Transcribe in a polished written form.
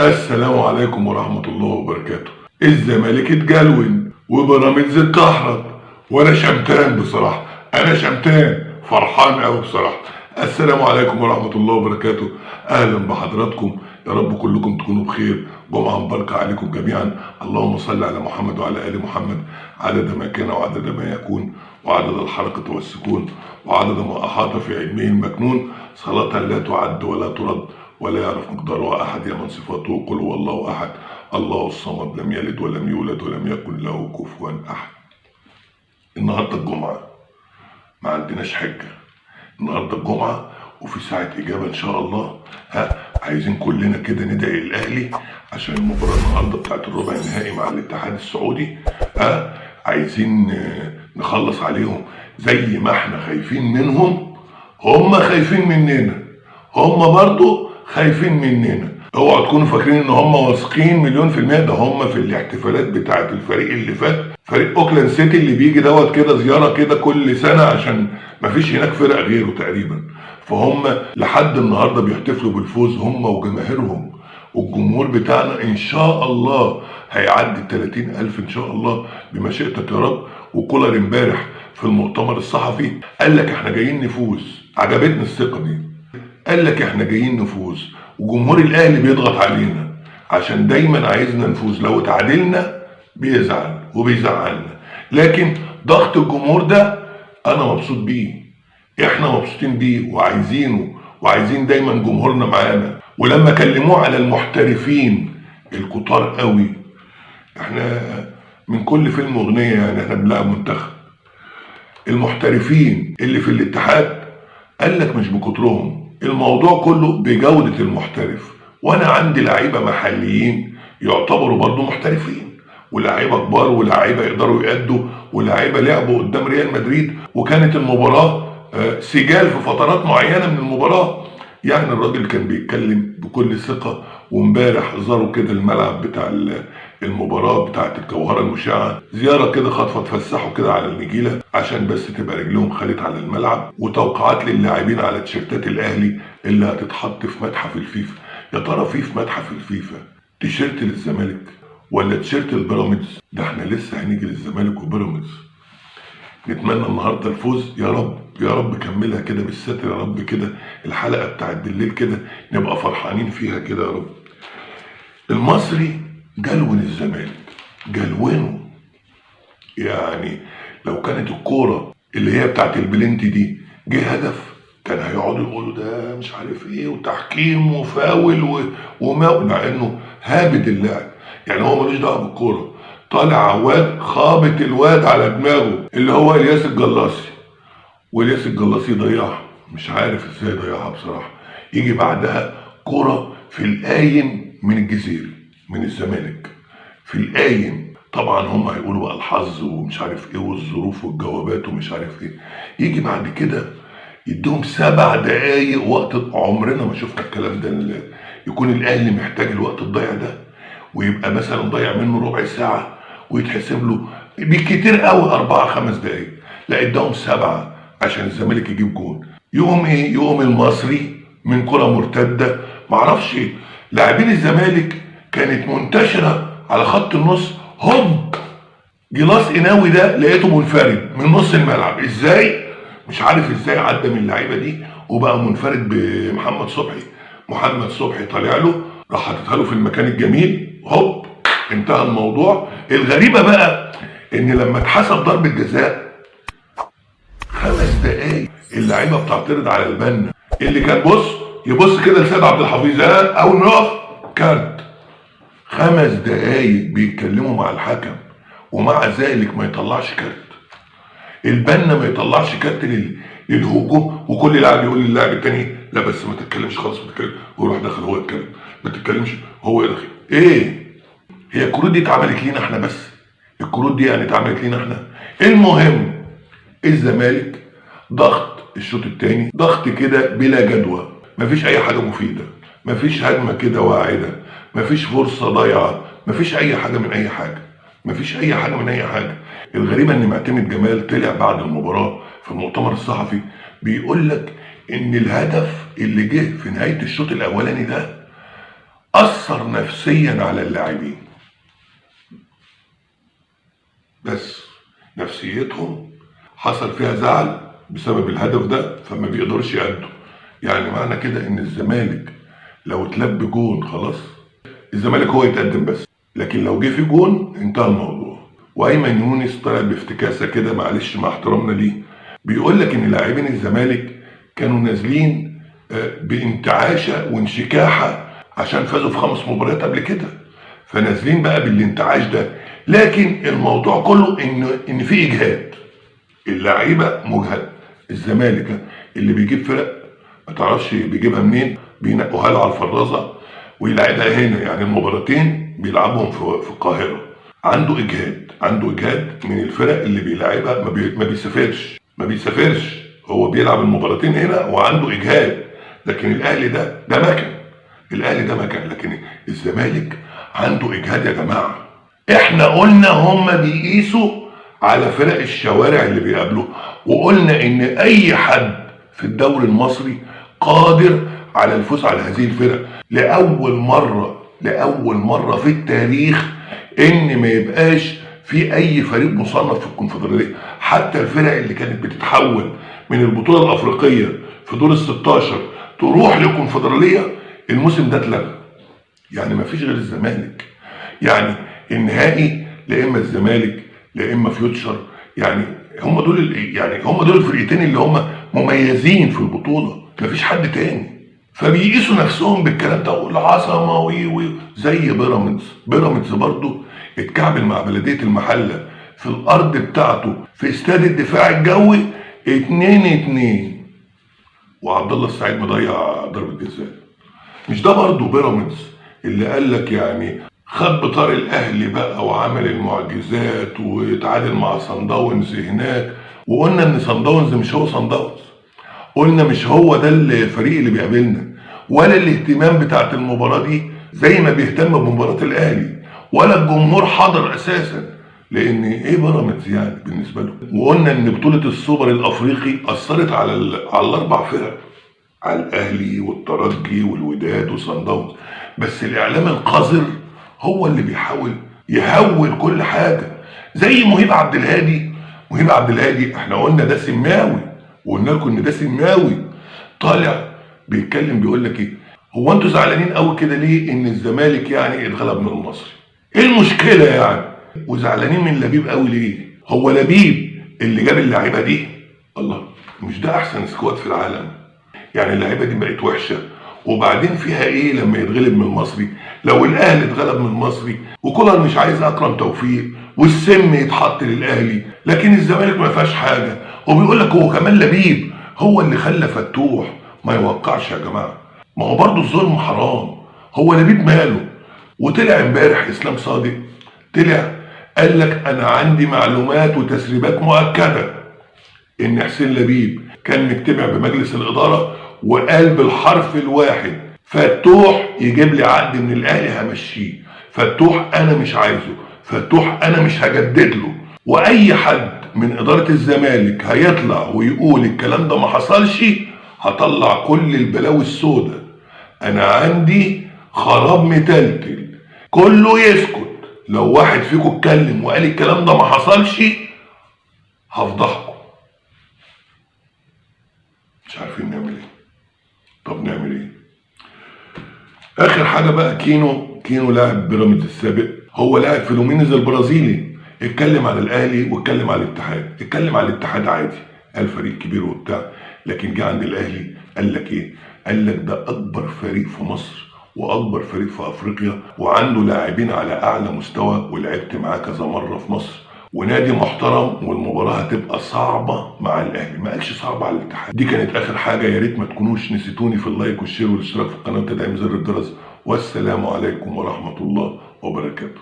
السلام عليكم ورحمة الله وبركاته. الزمالك اتجلون وبيراميدز اتكحرت وانا شمتان بصراحة. انا شمتان فرحان قوي بصراحة. السلام عليكم ورحمة الله وبركاته. اهلا بحضراتكم، يا رب كلكم تكونوا بخير. جمعة مباركة عليكم جميعا. اللهم صل على محمد وعلى ال محمد عدد ما كان وعدد ما يكون وعدد الحركة والسكون وعدد ما احاط في علمه المكنون، صلاة لا تعد ولا ترد ولا يعرف مقدارها احد، يا من صفاته قل هو الله احد الله الصمد لم يلد ولم يولد ولم يكن له كفوا احد. النهارده الجمعه، ما عندناش حجه. النهارده الجمعه وفي ساعه اجابه ان شاء الله. عايزين كلنا كده ندعي الاهلي عشان المباراه النهارده بتاعت الربع النهائي مع الاتحاد السعودي. عايزين نخلص عليهم زي ما احنا خايفين منهم، هم خايفين مننا، هم برضو خايفين مننا. اوعوا تكونوا فاكرين ان هم واثقين مليون في المية. ده هم في الاحتفالات بتاعت الفريق اللي فات، فريق اوكلاند سيتي اللي بيجي دوت كده زيارة كده كل سنة عشان مفيش هناك فرق غيره تقريبا، فهم لحد النهاردة بيحتفلوا بالفوز هم وجماهيرهم. والجمهور بتاعنا ان شاء الله هيعدي 30,000 ان شاء الله بمشيئتك يا رب. وكولر امبارح في المؤتمر الصحفي قال لك احنا جايين نفوز. عجبتني الثقة دي. قال لك احنا جايين نفوز، وجمهور الاهلي بيضغط علينا عشان دايما عايزنا نفوز. لو تعادلنا بيزعل وبيزعلنا، لكن ضغط الجمهور ده انا مبسوط بيه، احنا مبسوطين بيه وعايزينه، وعايزين دايما جمهورنا معانا. ولما كلموه على المحترفين الكتار قوي، احنا من كل فيلم اغنيه، يعني احنا بنلعب منتخب. المحترفين اللي في الاتحاد قال لك مش بكترهم، الموضوع كله بجودة المحترف. وانا عندي لعيبة محليين يعتبروا برضو محترفين، ولاعيبة كبار ولاعيبة يقدروا يأدوا، ولاعيبة لعبوا قدام ريال مدريد وكانت المباراة سجال في فترات معينة من المباراة. يعني الراجل كان بيتكلم بكل ثقة. وامبارح زاروا كده الملعب بتاع المباراة بتاعت الجوهرة المشعة، زيارة كده خطفة، اتفسحوا كده على النجيلة عشان بس تبقى رجلهم خدت على الملعب. وتوقعات للاعبين على تيشيرتات الاهلي اللي هتتحط في متحف الفيفا. يا ترى في متحف الفيفا تيشيرت للزمالك ولا تيشيرت البيراميدز؟ ده احنا لسه هنيجي للزمالك وبيراميدز. نتمنى النهارده الفوز يا رب، يا رب كملها كده بالستر يا رب. كده الحلقه بتاعت بالليل كده نبقى فرحانين فيها كده يا رب. المصري جلون الزمالك، جلونه. يعني لو كانت الكوره اللي هي بتاعت البلنتي دي جه هدف، كان هيقعدوا يقولوا ده مش عارف ايه وتحكيم وفاول مع انه هابد اللاعب. يعني هو ملوش دعوه بالكوره. طالع عواد خابط الواد على دماغه اللي هو الياس الجلاصي، والياس الجلاصي ضيعها. مش عارف ازاي ضيعها بصراحه. يجي بعدها كوره في القايم من الجزيري من الزمالك، في القايم. طبعا هم هيقولوا بقى الحظ ومش عارف ايه والظروف والجوابات ومش عارف ايه. يجي بعد كده يديهم 7 دقايق وقت. عمرنا ما شفنا الكلام ده. يكون الاهلي محتاج الوقت الضايع ده ويبقى مثلا ضيع منه ربع ساعه ويتحسب له بالكتير قوي 4 5 دقايق، لا اداهم 7 عشان الزمالك يجيب جون. يقوم ايه؟ يقوم المصري من كره مرتده. معرفش لاعبين الزمالك كانت منتشره على خط النص، هوب جلاس قناوي ده لقيته منفرد من نص الملعب. ازاي؟ مش عارف ازاي عدى من اللعيبه دي وبقى منفرد بمحمد صبحي. محمد صبحي طالع له، راح حاططها له في المكان الجميل، هوب انتهى الموضوع. الغريبه بقى ان لما اتحسب ضربه جزاء 5 دقايق اللعيبه بتعترض على البنا اللي كان يبص كده لسيد عبد الحفيظ اول ما يقف كارت. 5 دقايق بيتكلموا مع الحكم ومع ذلك ما يطلعش كارت. البنا ما يطلعش كارت للهجوم، وكل لاعب يقول للاعب التاني لا بس ما تتكلمش خالص، ما تتكلمش، ويروح داخل هو يتكلم، ما تتكلمش هو يدخل. ايه هي الكروت دي اتعملت لينا احنا بس؟ الكروت دي يعني اتعملت لينا احنا؟ المهم الزمالك ضغط الشوط الثاني، ضغط كده بلا جدوى، مفيش اي حاجه مفيده، مفيش هجمه كده واعده، مفيش فرصه ضايعه، مفيش اي حاجه من اي حاجه، مفيش اي حاجه من اي حاجه. الغريبه ان معتمد جمال طلع بعد المباراه في المؤتمر الصحفي بيقول لك ان الهدف اللي جه في نهايه الشوط الاولاني ده اثر نفسيا على اللاعبين، بس نفسيتهم حصل فيها زعل بسبب الهدف ده، فما بيقدرش يأدوا. يعني معنى كده ان الزمالك لو اتلب جون خلاص الزمالك هو يتقدم بس، لكن لو جه في جون انتهى الموضوع. وايمن يونس طلع بافتكاسه كده، معلش مع احترامنا ليه، بيقول لك ان لاعبين الزمالك كانوا نازلين بانتعاشه وانشكاحه عشان فازوا في 5 مباريات قبل كده، فنازلين بقى بالانتعاش ده. لكن الموضوع كله ان في اجهاد، اللعيبه مجهد. الزمالك اللي بيجيب فرق ما تعرفش بيجيبها منين، بينقوها له على الفرازه ويلعبها هنا. يعني المباراتين بيلعبهم في القاهره، عنده اجهاد، عنده اجهاد من الفرق اللي بيلعبها، ما بيسافرش، هو بيلعب المباراتين هنا وعنده اجهاد. لكن الاهلي ده مكن، الاهلي ده مكن، لكن الزمالك عنده اجهاد يا جماعه. احنا قلنا هم بيقيسوا على فرق الشوارع اللي بيقابلوه، وقلنا ان اي حد في الدوري المصري قادر على الفوز على هذه الفرق. لاول مره في التاريخ ان ما يبقاش في اي فريق مصنف في الكونفدراليه. حتى الفرق اللي كانت بتتحول من البطوله الافريقيه في دور ال16 تروح للكونفدراليه الموسم ده اتلغى. يعني ما فيش غير الزمالك، يعني النهائي لا اما الزمالك لا اما فيوتشر، يعني هم دول الفرقتين اللي هم مميزين في البطوله، ما فيش حد تاني. فبيقيسوا نفسهم بالكلام ده والعظمه زي بيراميدز برضه اتكعبل مع بلديه المحله في الارض بتاعته في استاد الدفاع الجوي 2-2، وعبد الله السعيد مضيع ضربه جزاء. مش ده برضه بيراميدز اللي قال لك يعني خد بطار الاهلي بقى وعمل المعجزات واتعادل مع صن داونز هناك، وقلنا ان صن داونز مش هو صن داونز، قلنا مش هو ده الفريق اللي بيقابلنا، ولا الاهتمام بتاعت المباراه دي زي ما بيهتم بمباراه الاهلي، ولا الجمهور حاضر اساسا، لان ايه بيراميدز يعني بالنسبه له. وقلنا ان بطوله السوبر الافريقي اثرت على الاربع فرق، على الاهلي والترجي والوداد وصن داونز، بس الاعلام القذر هو اللي بيحاول يهول كل حاجه. زي مهيب عبد الهادي احنا قلنا ده سماوي، وقلنا لكم ان ده سماوي، طالع بيتكلم بيقول لك ايه، هو انتوا زعلانين قوي كده ليه ان الزمالك يعني اتغلب من المصري؟ ايه المشكله يعني؟ وزعلانين من لبيب قوي ليه؟ هو لبيب اللي جاب اللعيبه دي؟ الله، مش ده احسن سكواد في العالم؟ يعني اللعيبه دي بقت وحشه، وبعدين فيها ايه لما يتغلب من المصري؟ لو الاهلي اتغلب من المصري وكولر مش عايز اكرم توفيق والسم يتحط للاهلي، لكن الزمالك ما فيهاش حاجه. وبيقول لك هو كمان لبيب هو اللي خلى فتوح ما يوقعش. يا جماعه ما هو برضه الظلم حرام، هو لبيب ماله؟ وطلع امبارح اسلام صادق طلع قال لك انا عندي معلومات وتسريبات مؤكده ان حسين لبيب كان مجتمع بمجلس الاداره وقال بالحرف الواحد فتوح يجيب لي عقد من الاهلي همشيه، فتوح انا مش عايزه، فتوح انا مش هجدد له. واي حد من اداره الزمالك هيطلع ويقول الكلام ده ما حصلش هطلع كل البلاوي السوداء. انا عندي خراب متلتل، كله يسكت. لو واحد فيكم اتكلم وقال الكلام ده ما حصلش هفضحكم. مش عارفين نعمل ايه. طب نعمل ايه؟ اخر حاجه بقى كينو لاعب بيراميدز السابق، هو لاعب فلومينيز البرازيلي، اتكلم على الاهلي واتكلم على الاتحاد. اتكلم على الاتحاد عادي، قال فريق كبير وبتاع، لكن جه عند الاهلي قال لك ايه؟ قال لك ده اكبر فريق في مصر واكبر فريق في افريقيا، وعنده لاعبين على اعلى مستوى، ولعبت معاه كذا مره في مصر، ونادي محترم، والمباراه هتبقى صعبه مع الاهلي. ما قالش صعبه على الاتحاد. دي كانت اخر حاجه، يا ريت ما تكونوش نسيتوني في اللايك والشير والاشتراك في القناه وتدعيم زر الجرس. والسلام عليكم ورحمه الله وبركاته.